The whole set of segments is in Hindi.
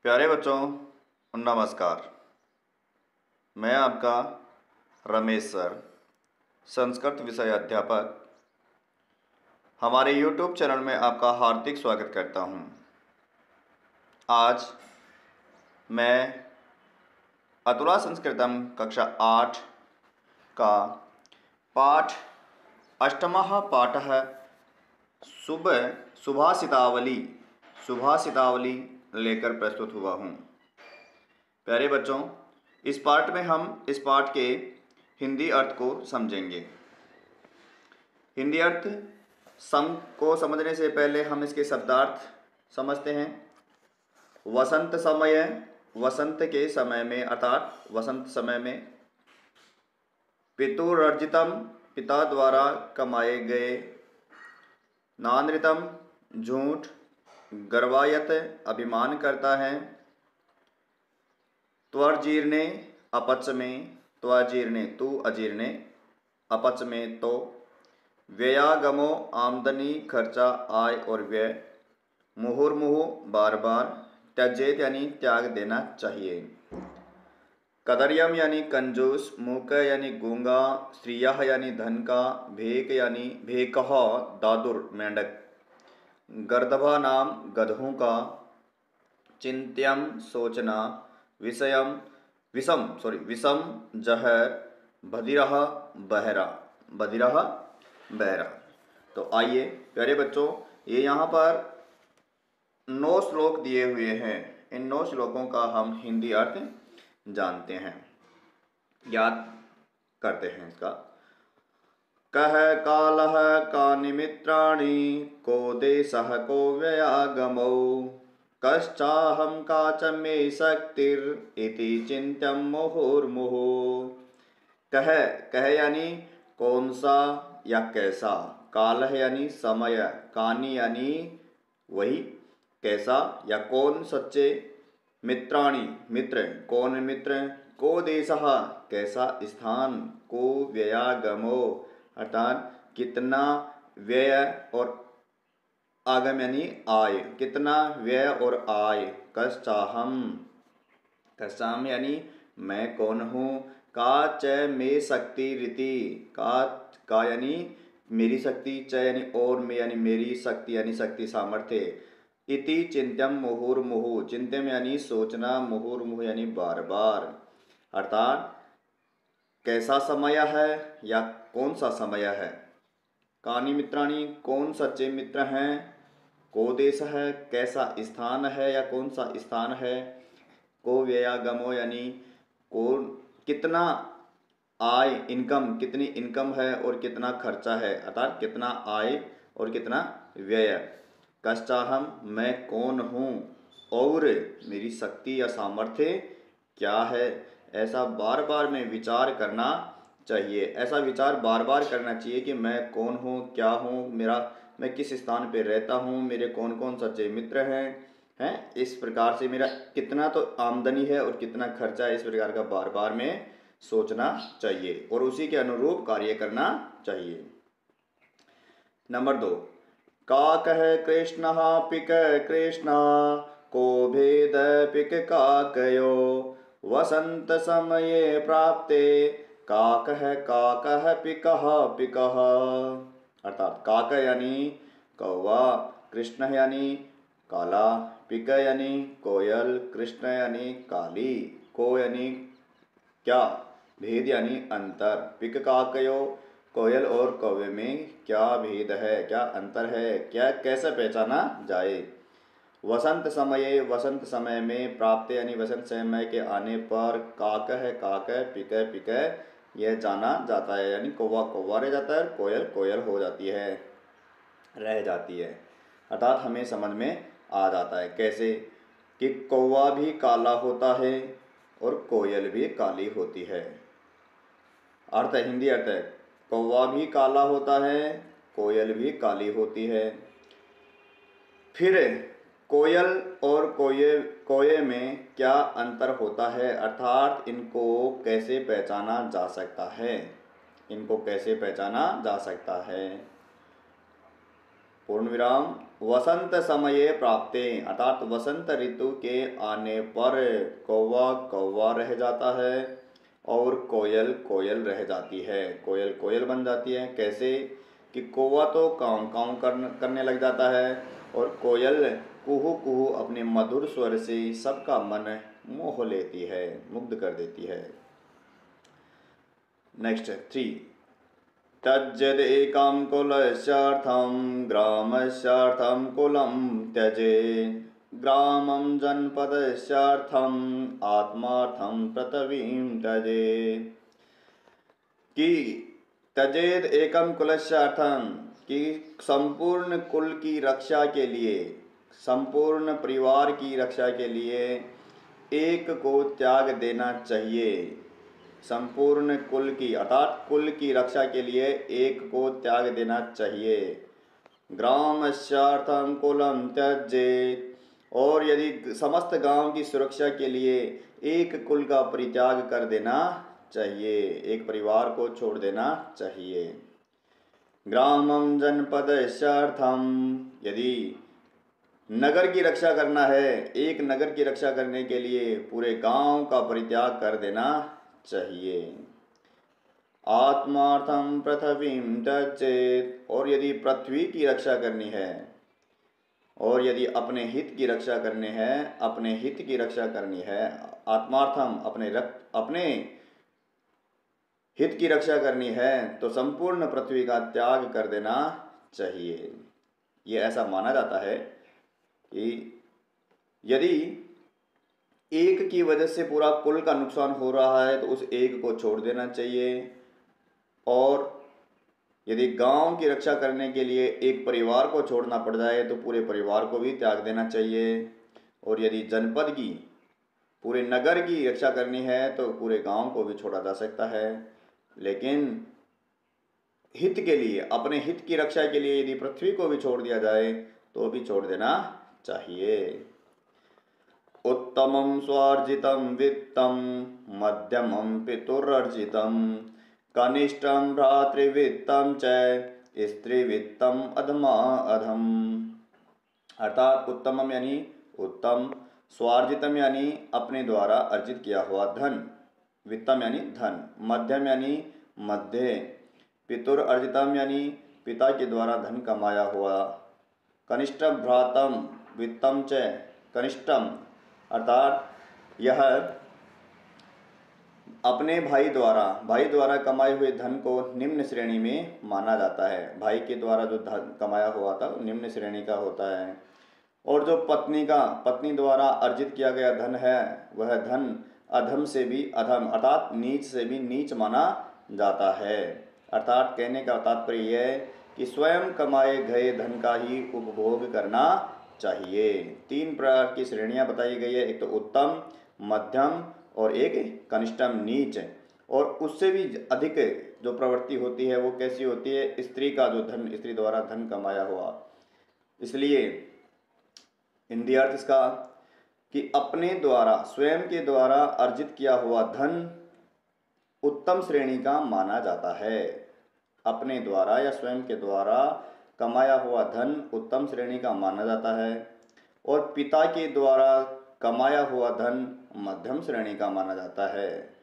प्यारे बच्चों, नमस्कार। मैं आपका रमेश सर, संस्कृत विषय अध्यापक, हमारे YouTube चैनल में आपका हार्दिक स्वागत करता हूं। आज मैं अतुला संस्कृतम कक्षा 8 का पाठ अष्टमः पाठः सुभाषितावली लेकर प्रस्तुत हुआ हूँ। प्यारे बच्चों, इस पाठ में हम इस पाठ के हिंदी अर्थ को समझेंगे। हिंदी अर्थ को समझने से पहले हम इसके शब्दार्थ समझते हैं। वसंत समय, वसंत के समय में अर्थात वसंत समय में। पितुरर्जितम, पिता द्वारा कमाए गए। नानृतम, झूठ। गर्वायत, अभिमान करता है। त्वर्जीर्णे, अपच में। त्वजीर्णे, तू अजीर्णे, अपच में तो। व्ययागमो, आमदनी, खर्चा, आय और व्यय। मुहुर्मुहु, बार बार। त्यजेत यानी त्याग देना चाहिए। कदर्यम यानी कंजूस। मूक यानी गूंगा। स्त्रियः यानी धन का। भेक यानी भेकः, दादुर, मेंढक। गर्दभा नाम गधों का। चिंत्यम, सोचना। विषम, जहर। बधिरः, बहरा। तो आइए प्यारे बच्चों, ये यहाँ पर 9 श्लोक दिए हुए हैं। इन 9 श्लोकों का हम हिंदी अर्थ जानते हैं, याद करते हैं इसका। कः कालः कानि मित्राणि, को देशः को व्ययागमौ। कश्चाहं का च मे शक्तिर्, इति चिन्त्यं मुहुर्मुहुः। कह यानी कौन सा या कैसा। कालः यानी समय। कानि यानी वही, कैसा या कौन सच्चे। मित्राणि, मित्र, कौन मित्र। को देशः, कैसा स्थान। को व्ययागमो, अर्थात कितना व्यय और आगम यानी आय, कितना व्यय और आय। कश्चाहम यानी मैं कौन हूँ। का च मे शक्ति रीति, का यानी मेरी शक्ति। च यानी और, में यानी मेरी, शक्ति यानी शक्ति, सामर्थ्य। इति चिंत्यम मुहुर्मुहु, चिंत्यम यानी सोचना। मुहुर्मुहु यानी बार बार, अर्थात कैसा समय है या कौन सा समय है। कानि मित्राणि, कौन सच्चे मित्र हैं। को देश है, कैसा स्थान है या कौन सा स्थान है। को व्ययागमो यानी कौन, कितना आय, इनकम, कितनी इनकम है और कितना खर्चा है, अर्थात कितना आय और कितना व्यय। कश्चाहम, मैं कौन हूँ, और मेरी शक्ति या सामर्थ्य क्या है। ऐसा बार बार में विचार करना चाहिए। ऐसा विचार बार बार करना चाहिए कि मैं कौन हूँ, क्या हूँ, मैं किस स्थान पे रहता हूँ, मेरे कौन कौन सच्चे मित्र हैं, इस प्रकार से मेरा कितना तो आमदनी है और कितना खर्चा है। इस प्रकार का बार बार में सोचना चाहिए और उसी के अनुरूप कार्य करना चाहिए। नंबर 2, का कह कृष्ण पिक कृष्ण, को भेद पिक काकयो। वसंत समये प्राप्ते, काकः पिकः। अर्थात काक यानी कौवा, कृष्ण यानी काला, पिक यानी कोयल, कृष्ण यानी काली, को यानी क्या, भेद यानी अंतर। पिक काकयो, कोयल और कौवे में क्या भेद है, क्या अंतर है, क्या कैसे पहचाना जाए। वसंत समये, वसंत समय में। प्राप्त यानी वसंत समय के आने पर। काक है काक, पिक यह जाना जाता है, यानी कौवा कौवा रह जाता है, कोयल कोयल हो जाती है, रह जाती है, अर्थात हमें समझ में आ जाता है। कैसे कि कौवा भी काला होता है और कोयल भी काली होती है। अर्थ, हिंदी अर्थ है, कौवा भी काला होता है, कोयल भी काली होती है। फिर कोयल और कोये में क्या अंतर होता है, अर्थात इनको कैसे पहचाना जा सकता है, इनको कैसे पहचाना जा सकता है। पूर्ण विराम। वसंत समये प्राप्ते अर्थात वसंत ऋतु के आने पर कौवा कौवा रह जाता है और कोयल कोयल रह जाती है, कोयल कोयल बन जाती है। कैसे कि कौवा तो काँव काँव करने लग जाता है और कोयल कुहू कुहू अपने मधुर स्वर से सबका मन मोह लेती है, मुग्ध कर देती है। नेक्स्ट 3 तज्जदेकं कुलस्यार्थं ग्रामस्यार्थं कुलं त्यजेत् ग्रामं जनपदस्यार्थं आत्मार्थं पृथिवीं त्यजेत्। कि त्यजेद एकम कुलस्यार्थं कि संपूर्ण कुल की रक्षा के लिए, संपूर्ण परिवार की रक्षा के लिए एक को त्याग देना चाहिए। संपूर्ण कुल की अर्थात कुल की रक्षा के लिए एक को त्याग देना चाहिए। ग्रामस्यार्थं कुलं त्यजेत् और यदि समस्त गांव की सुरक्षा के लिए एक कुल का परित्याग कर देना चाहिए, एक परिवार को छोड़ देना चाहिए। ग्रामं जनपदस्यार्थं यदि नगर की रक्षा करना है, एक नगर की रक्षा करने के लिए पूरे गांव का परित्याग कर देना चाहिए। आत्मार्थं पृथिवीं त्यजेत् और यदि पृथ्वी की रक्षा करनी है और यदि अपने हित की रक्षा करने हैं, अपने हित की रक्षा करनी है, आत्मार्थम अपने हित की रक्षा करनी है तो संपूर्ण पृथ्वी का त्याग कर देना चाहिए। ये ऐसा माना जाता है कि यदि एक की वजह से पूरा कुल का नुकसान हो रहा है तो उस एक को छोड़ देना चाहिए, और यदि गांव की रक्षा करने के लिए एक परिवार को छोड़ना पड़ जाए तो पूरे परिवार को भी त्याग देना चाहिए, और यदि जनपद की पूरे नगर की रक्षा करनी है तो पूरे गांव को भी छोड़ा जा सकता है। लेकिन हित के लिए, अपने हित की रक्षा के लिए यदि पृथ्वी को भी छोड़ दिया जाए तो भी छोड़ देना चाहिए। उत्तमं स्वार्जितं वित्तं मध्यमं पितुर्र्जितं कनिष्ठं भ्रातृवित्तं च स्त्रीवित्तम अधमा अधम। अर्थात उत्तमम यानी उत्तम, स्वार्जितम यानी अपने द्वारा अर्जित किया हुआ धन, वित्तम यानी धन, मध्यम यानी मध्य, पितुर अर्जितम यानी पिता के द्वारा धन कमाया हुआ, कनिष्ठम भ्रातम वित्तम च कनिष्ठम अर्थात यह अपने भाई द्वारा कमाए हुए धन को निम्न श्रेणी में माना जाता है। भाई के द्वारा जो धन कमाया हुआ था निम्न श्रेणी का होता है, और जो पत्नी द्वारा अर्जित किया गया धन है वह धन अधम से भी अधम अर्थात नीच से भी नीच माना जाता है। अर्थात कहने का तात्पर्य यह है कि स्वयं कमाए गए धन का ही उपभोग करना चाहिए। 3 प्रकार की श्रेणियां बताई गई है, एक तो उत्तम, मध्यम और एक कनिष्ठम नीच। और उससे भी अधिक जो प्रवृत्ति होती है वो कैसी होती है, स्त्री का जो धन, स्त्री द्वारा धन कमाया हुआ। इसलिए हिंदी अर्थ इसका कि अपने द्वारा, स्वयं के द्वारा अर्जित किया हुआ धन उत्तम श्रेणी का माना जाता है। अपने द्वारा या स्वयं के द्वारा कमाया हुआ धन उत्तम श्रेणी का माना जाता है, और पिता के द्वारा कमाया हुआ धन मध्यम श्रेणी का माना जाता है।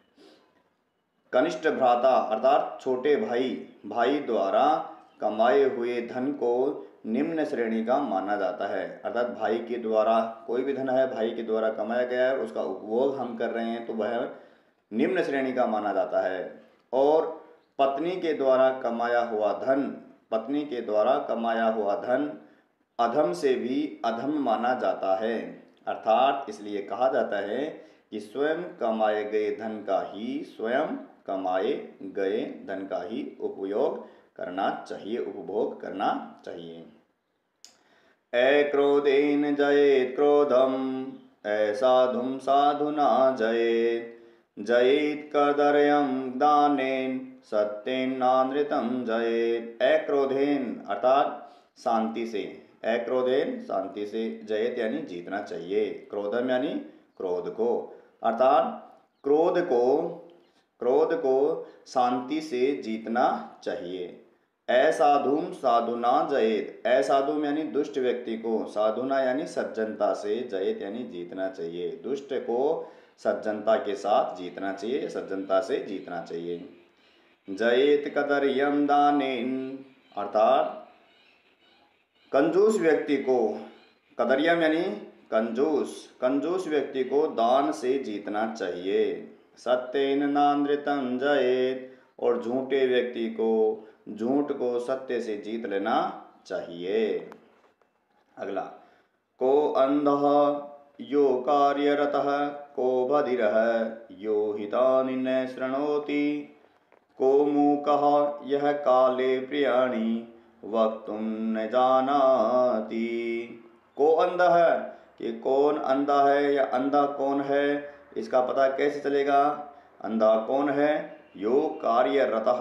कनिष्ठ भ्राता अर्थात छोटे भाई द्वारा कमाए हुए धन को निम्न श्रेणी का माना जाता है। अर्थात भाई के द्वारा कोई भी धन है, भाई के द्वारा कमाया गया है और उसका उपभोग हम कर रहे हैं तो वह निम्न श्रेणी का माना जाता है। और पत्नी के द्वारा कमाया हुआ धन अधम से भी अधम माना जाता है। अर्थात इसलिए कहा जाता है कि स्वयं कमाए गए धन का ही उपयोग करना चाहिए, उपभोग करना चाहिए। अक्रोधेन जयेत् क्रोधम असाधुं साधुना जयेत् कर्दर्यं दानेन सत्येन नानृतं जयेत्। अक्रोधेन अर्थात शांति से, अक्रोधेन शांति से, जयेत यानी जीतना चाहिए, क्रोधम यानी क्रोध को, अर्थात क्रोध को शांति से जीतना चाहिए। असाधुम साधुना जयेत, असाधु यानी दुष्ट व्यक्ति को, साधुना यानी सज्जनता से, जयेत यानी जीतना चाहिए, दुष्ट को सज्जनता के साथ जीतना चाहिए, सज्जनता से जीतना चाहिए। जयेत कदर्यम दानेन, अर्थात कंजूस व्यक्ति को, कदर्यम यानी कंजूस, कंजूस व्यक्ति को दान से जीतना चाहिए। सत्येन नानृतं जयेत, और झूठे व्यक्ति को, झूठ को सत्य से जीत लेना चाहिए। अगला, को अंधः यो कार्यरतः को बधिरः यो हितानि न शृणोति को मूकः यः काले प्रियाणि वक्तुम न जानाति। को अंधा है, कि कौन अंधा है या अंधा कौन है, इसका पता कैसे चलेगा? अंधा कौन है? यो कार्यरतः,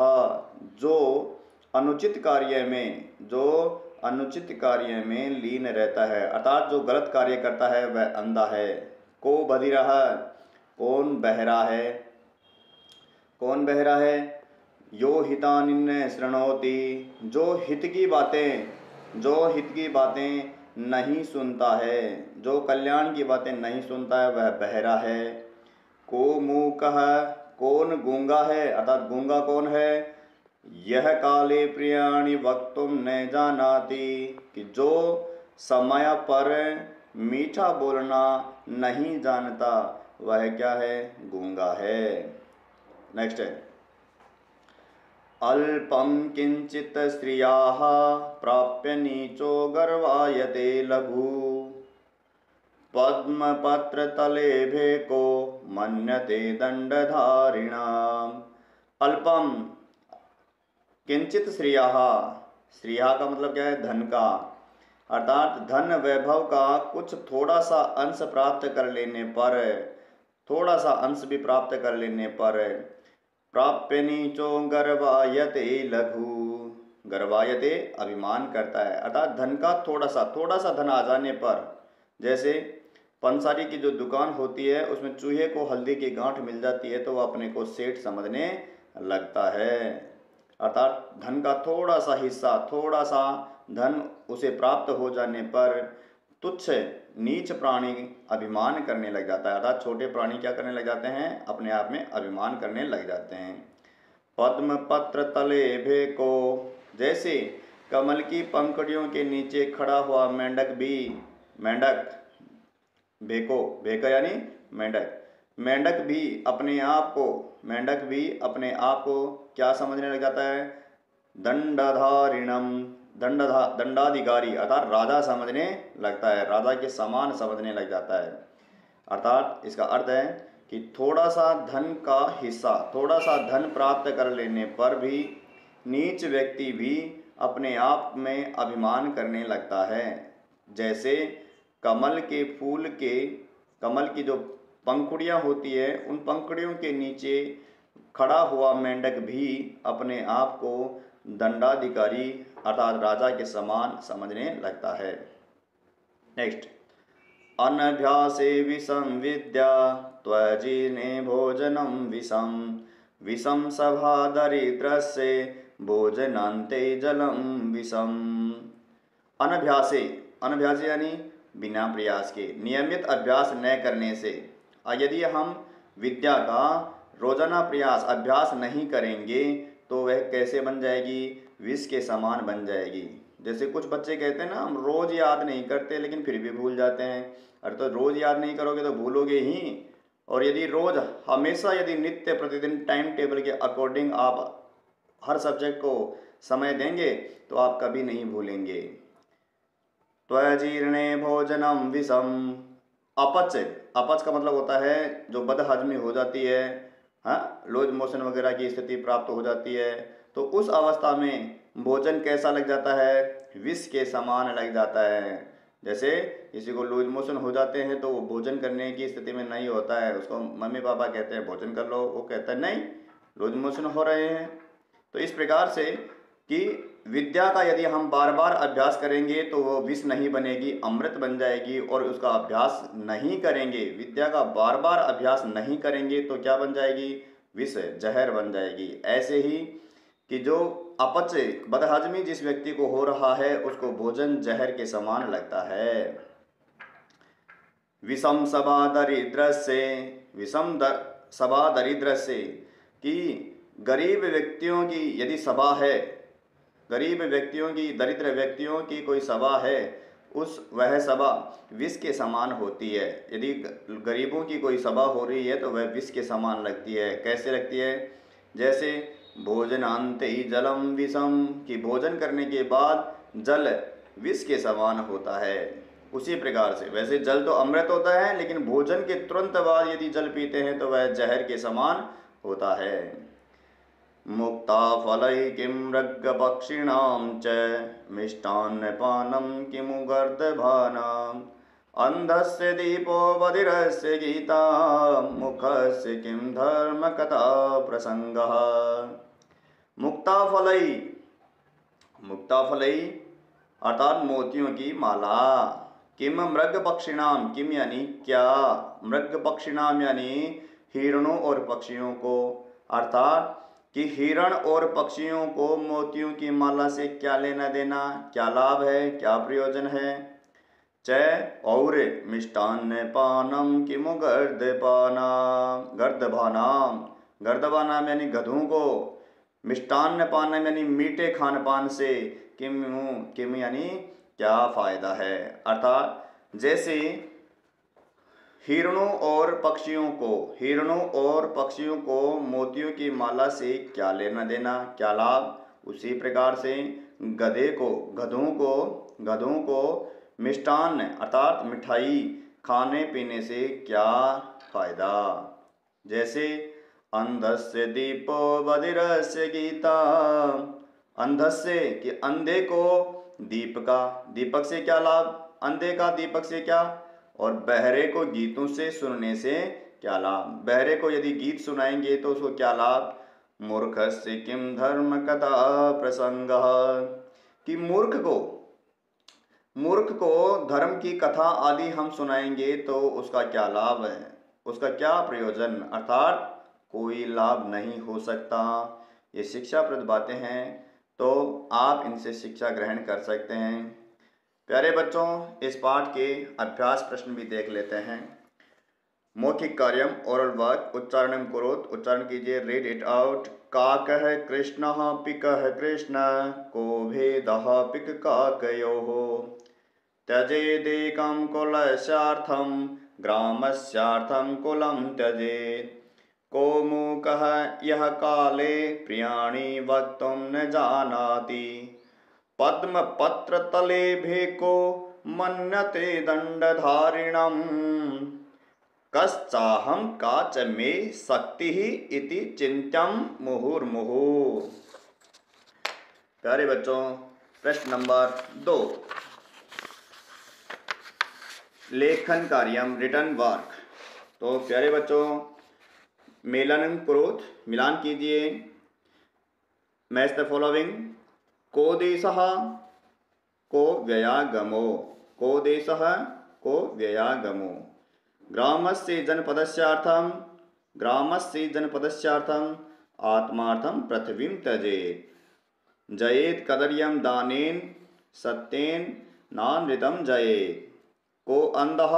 जो अनुचित कार्य में, जो अनुचित कार्य में लीन रहता है, अर्थात जो गलत कार्य करता है वह अंधा है। को बधिरः, कौन बहरा है, कौन बहरा है? यो हितानि न शृणोति, जो हित की बातें, जो हित की बातें नहीं सुनता है, जो कल्याण की बातें नहीं सुनता है वह बहरा है। को मूकः, कौन गूंगा है, अर्थात गूंगा कौन है? यह काले प्रियाणि वक्तुम न जानाति, कि जो समय पर मीठा बोलना नहीं जानता वह क्या है? गूंगा है। नेक्स्ट है, अल्पम किंचित स्त्रियाः प्राप्य नीचो गर्वायते लघु पद्मपत्र तलेभे को मन्यते दंडधारिणाम्। अल्पम किंचित स्त्रियाः, स्त्रियाः का मतलब क्या है? धन का, अर्थात धन वैभव का कुछ थोड़ा सा अंश प्राप्त कर लेने पर, थोड़ा सा अंश भी प्राप्त कर लेने पर, प्राप्य नीचो गर्वायते लघु, गर्वायते अभिमान करता है, अर्थात धन का थोड़ा सा धन आ जाने पर, जैसे पंसारी की जो दुकान होती है उसमें चूहे को हल्दी की गांठ मिल जाती है तो वह अपने को सेठ समझने लगता है, अर्थात धन का थोड़ा सा हिस्सा, थोड़ा सा धन उसे प्राप्त हो जाने पर तुच्छ नीच प्राणी अभिमान करने लग जाता है, अर्थात छोटे प्राणी क्या करने लग जाते हैं? अपने आप में अभिमान करने लग जाते हैं। पद्म पत्र तले भेको, जैसे कमल की पंखुड़ियों के नीचे खड़ा हुआ मेंढक भी, मेंढक भेको, भेका यानी मेंढक, मेंढक भी अपने आप को, मेंढक भी अपने आप को क्या समझने लग जाता है? दंडधारिणम, दंडाधिकारी, अर्थात राजा समझने लगता है, राजा के समान समझने लग जाता है। अर्थात इसका अर्थ है कि थोड़ा सा धन का हिस्सा, थोड़ा सा धन प्राप्त कर लेने पर भी नीच व्यक्ति भी अपने आप में अभिमान करने लगता है। जैसे कमल के फूल के, कमल की जो पंखुड़ियाँ होती है उन पंखुड़ियों के नीचे खड़ा हुआ मेंढक भी अपने आप को दंडाधिकारी अर्थात राजा के समान समझने लगता है। नेक्स्ट, अनभ्यासे विषम विद्या त्वजीर्णे भोजनम विषम विषम सभा दरिद्रस्य भोजनान्ते जलम विषम। अनभ्यासे, अनभ्यासे यानी बिना प्रयास के, नियमित अभ्यास न करने से। यदि हम विद्या का रोजाना प्रयास अभ्यास नहीं करेंगे तो वह कैसे बन जाएगी? विष के समान बन जाएगी। जैसे कुछ बच्चे कहते हैं ना, हम रोज याद नहीं करते लेकिन फिर भी भूल जाते हैं। अरे तो रोज याद नहीं करोगे तो भूलोगे ही, और यदि रोज हमेशा यदि नित्य प्रतिदिन टाइम टेबल के अकॉर्डिंग आप हर सब्जेक्ट को समय देंगे तो आप कभी नहीं भूलेंगे। त्वजीर्णे भोजनम विषम, अपच, अपच का मतलब होता है जो बदहजमी हो जाती है, हाँ, लूज मोशन वगैरह की स्थिति प्राप्त हो जाती है, तो उस अवस्था में भोजन कैसा लग जाता है? विष के समान लग जाता है। जैसे किसी को लूज मोशन हो जाते हैं तो वो भोजन करने की स्थिति में नहीं होता है, उसको मम्मी पापा कहते हैं भोजन कर लो, वो कहता है नहीं लूज मोशन हो रहे हैं। तो इस प्रकार से कि विद्या का यदि हम बार बार अभ्यास करेंगे तो वो विष नहीं बनेगी, अमृत बन जाएगी, और उसका अभ्यास नहीं करेंगे, विद्या का बार बार अभ्यास नहीं करेंगे तो क्या बन जाएगी? विष, जहर बन जाएगी। ऐसे ही कि जो अपच बदहजमी जिस व्यक्ति को हो रहा है उसको भोजन जहर के समान लगता है। विषम सभा दरिद्र से सभा दरिद्र से कि गरीब व्यक्तियों की यदि सभा है, गरीब व्यक्तियों की, दरिद्र व्यक्तियों की कोई सभा है, वह सभा विष के समान होती है। यदि गरीबों की कोई सभा हो रही है तो वह विष के समान लगती है। कैसे लगती है? जैसे भोजनान्ते ही जलम विषम, कि भोजन करने के बाद जल विष के समान होता है। उसी प्रकार से वैसे जल तो अमृत होता है, लेकिन भोजन के तुरंत बाद यदि जल पीते हैं तो वह जहर के समान होता है। मुक्ता फलै किं मृगपक्षिणां च मिष्टान्नपानं किमु गर्दभानाम् अन्धस्य दीपो बधिरस्य गीता मुखस्य किं धर्मकथा प्रसंगः। मुक्ता फलै अर्थात मोतियों की माला। किम मृग पक्षिणाम, किम यानी क्या, मृग पक्षिणाम यानी हिरणों और पक्षियों को, अर्थात कि हिरण और पक्षियों को मोतियों की माला से क्या लेना देना, क्या लाभ है, क्या प्रयोजन है। च और मिष्टान्न पानम किमु गर्दभानाम यानी गधों को, मिष्टान्न पानम यानी मीठे खान पान से, किम यानी क्या फायदा है। अर्थात जैसे हिरणों और पक्षियों को मोतियों की माला से क्या लेना देना, क्या लाभ, उसी प्रकार से गधों को मिष्टान्न अर्थात मिठाई खाने पीने से क्या फायदा। जैसे अंधस्य दीपो बधिरस्य गीता, अंधस्य कि अंधे को दीपक से क्या लाभ, अंधे का दीपक से क्या, और बहरे को गीतों से सुनने से क्या लाभ। बहरे को यदि गीत सुनाएंगे तो उसको क्या लाभ। मूर्खस्य किम धर्म कथा प्रसंगः, कि मूर्ख को धर्म की कथा आदि हम सुनाएंगे तो उसका क्या लाभ है, उसका क्या प्रयोजन, अर्थात कोई लाभ नहीं हो सकता। ये शिक्षाप्रद बातें हैं, तो आप इनसे शिक्षा ग्रहण कर सकते हैं। प्यारे बच्चों, इस पाठ के अभ्यास प्रश्न भी देख लेते हैं। मौखिक कार्यम ओरल वर्क, उच्चारणम कुरुत, उच्चारण कीजिए, रीड इट आउट। काकः कृष्णः पिकः कृष्ण, को भेदः पिक काकयोः। त्यजेदेकं कुलस्यार्थं, ग्रामस्यार्थं कुलं त्यजेत्। को मूकः यः काले, प्रियाणि वक्तुं न जानाति। पद्मपत्रतले भेको, मन्यते दण्डधारिणम्। कश्चाहं का च मे शक्तिः इति चिन्त्यं मुहुर्मुहुः। प्यारे बच्चों, प्रश्न नंबर 2, लेखन कार्यम रिटर्न वर्क। तो प्यारे बच्चों, मेलनम कुरुत, मिलान कीजिए। Match the following. को देशः को व्ययागमो, को देशः को व्ययागमो। ग्रामस्य जनपदस्यार्थं, ग्रामस्य जनपदस्यार्थं आत्मार्थं पृथ्वीं त्यजेत्। जयेत् कदर्यं दानेन, सत्येन नानृतं जयेत्। को अंधः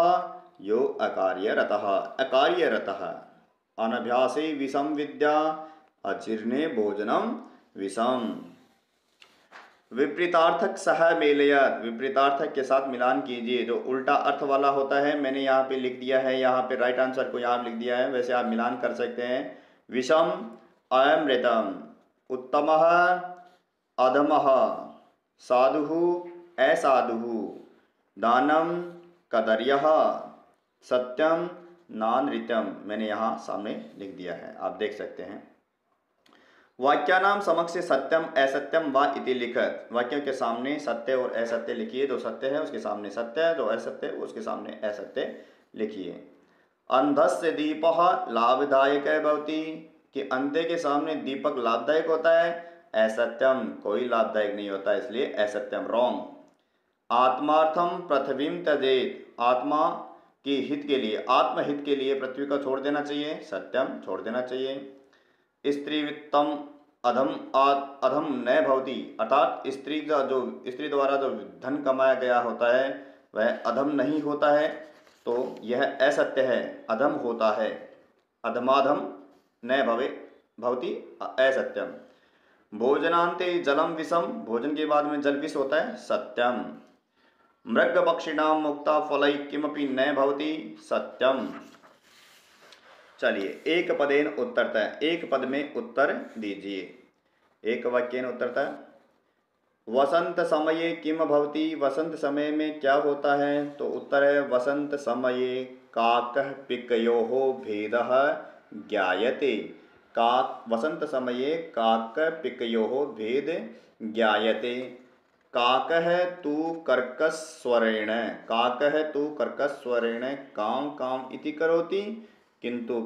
यो अकार्यरतः। अनभ्यासे विषम विद्या, अचिर्णे भोजनम विषम। विपरीतार्थक सह मेलयत, विपरीतार्थक के साथ मिलान कीजिए। जो उल्टा अर्थ वाला होता है मैंने यहाँ पे लिख दिया है, यहाँ पे राइट आंसर को यहाँ लिख दिया है, वैसे आप मिलान कर सकते हैं। विषम अमृतम, उत्तमः अधमः, साधुः असाधुः, दानम कदर्यः, सत्यम नानृत्यम, मैंने यहाँ सामने लिख दिया है, आप देख सकते हैं। वाक्यानाम समक्ष सत्यम असत्यम वा इति लिखत, वाक्यों के सामने सत्य और असत्य लिखिए। जो सत्य है उसके सामने सत्य है, जो असत्य है उसके सामने असत्य लिखिए। अंधस्य दीपः लाभदायक भवति, कि अंधे के सामने दीपक लाभदायक होता है। असत्यम, कोई लाभदायक नहीं होता, इसलिए असत्यम रॉन्ग। आत्मार्थम पृथ्वीं त्यजेत्, आत्मा की हित के लिए, आत्महित के लिए पृथ्वी को छोड़ देना चाहिए। सत्यम, छोड़ देना चाहिए। स्त्रीवित्तम अधम न भवति, अर्थात स्त्री द्वारा जो धन कमाया गया होता है वह अधम नहीं होता है, तो यह असत्य है, अधम होता है। अधमाधम न भवति असत्यम। भोजनांते जलम विषम, भोजन के बाद में जल विष होता है, सत्यम। मृग पक्षिणाम मुक्ता फलै किमपि न भवति, सत्यम। चलिए एक पदेन उत्तरतः, एक पद में उत्तर दीजिए। एक वाक्येन उत्तरतः। वसंत समये किम भवति, वसंत समय में क्या होता है, तो उत्तर है वसंत समये काकः पिकयोः भेदः ज्ञायते। काक वसंत समये काक पिकयोः भेद ज्ञायते। काकः तु कर्कस्वरेण, काकः तु कर्कस्वरेण काम काम इति करोति, किंतु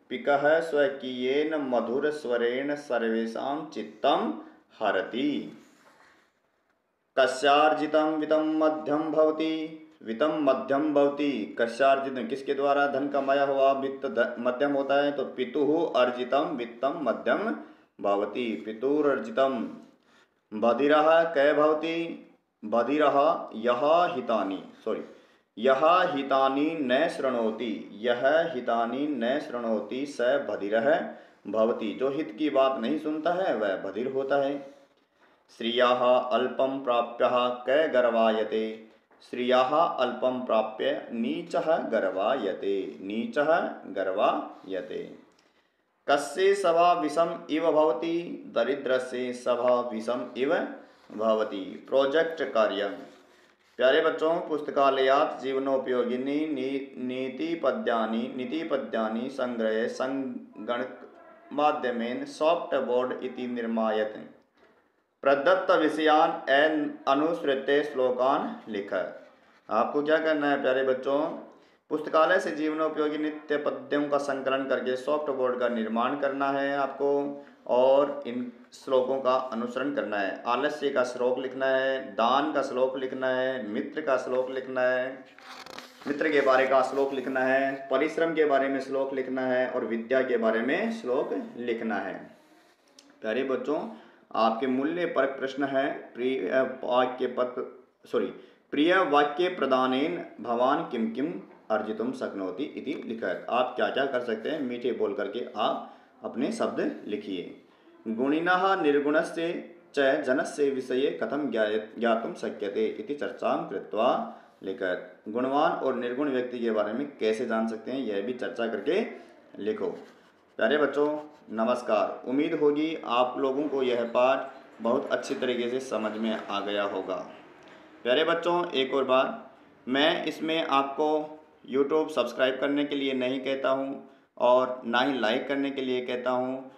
पिकः स्वकीयेन मधुरस्वरेण सर्वेषां चित्तं हरति। कस्यार्जितं वित्तं मध्यम भवति, वित्तं मध्यम भवति। कस्यार्जितं, किसके द्वारा धन कमाया हुआ वित्त मध्यम होता है, तो पितुः अर्जितं वित्तं मध्यम भवति, पितुरर्जितं। बधिरः कै भवति, बधिरः यः हितानि न शृणोति, यह हितानि न शृणोति स बधिरः भवति, जो हित की बात नहीं सुनता है वह बधिर होता है। श्रियः अल्पं प्राप्य कै गर्वायते, श्रियः अल्पं प्राप्य नीचः गर्वायते, नीचः गर्वायते। कस्य सभा विषम इव भवति, दरिद्रस्य सभा विषम इव भवति। प्रोजेक्ट कार्य। प्यारे बच्चों, पुस्तकालयात् जीवनोपयोगिनी नीतिपद्यानि संग्रहे संगणकमाध्यमेन सॉफ्ट बोर्ड इति निर्मायते। प्रदत्त विषयान् अनुसृत्य श्लोकान् लिख। आपको क्या करना है प्यारे बच्चों, पुस्तकालय से जीवनोपयोगी नित्य पद्यों का संकलन करके सॉफ्ट बोर्ड का निर्माण करना है आपको, और इन श्लोकों का अनुसरण करना है। आलस्य का श्लोक लिखना है, दान का श्लोक लिखना है, मित्र का श्लोक लिखना है, मित्र के बारे का श्लोक लिखना है, परिश्रम के बारे में श्लोक लिखना है, और विद्या के बारे में श्लोक लिखना है। प्यारे बच्चों, आपके मूल्य पर प्रश्न है, प्रिय वाक्य प्रदानेन भवान किम किम अर्जितुम शक्नोति इति लिखत। आप क्या क्या कर सकते हैं, मीठे बोल करके आप अपने शब्द लिखिए। गुणिनः निर्गुणस्य च जनस्य विषये कथम ज्ञातुम शक्यते इति चर्चां कृत्वा लिखत। गुणवान और निर्गुण व्यक्ति के बारे में कैसे जान सकते हैं, यह भी चर्चा करके लिखो। प्यारे बच्चों नमस्कार। उम्मीद होगी आप लोगों को यह पाठ बहुत अच्छी तरीके से समझ में आ गया होगा। प्यारे बच्चों एक और बात, मैं इसमें आपको YouTube सब्सक्राइब करने के लिए नहीं कहता हूँ, और ना ही लाइक करने के लिए कहता हूँ,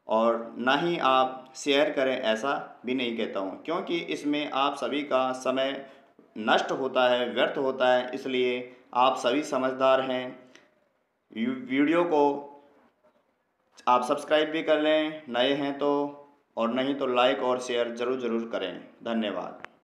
और ना ही आप शेयर करें ऐसा भी नहीं कहता हूँ, क्योंकि इसमें आप सभी का समय नष्ट होता है, व्यर्थ होता है। इसलिए आप सभी समझदार हैं, वीडियो को आप सब्सक्राइब भी कर लें नए हैं तो, और नहीं तो लाइक और शेयर ज़रूर करें। धन्यवाद।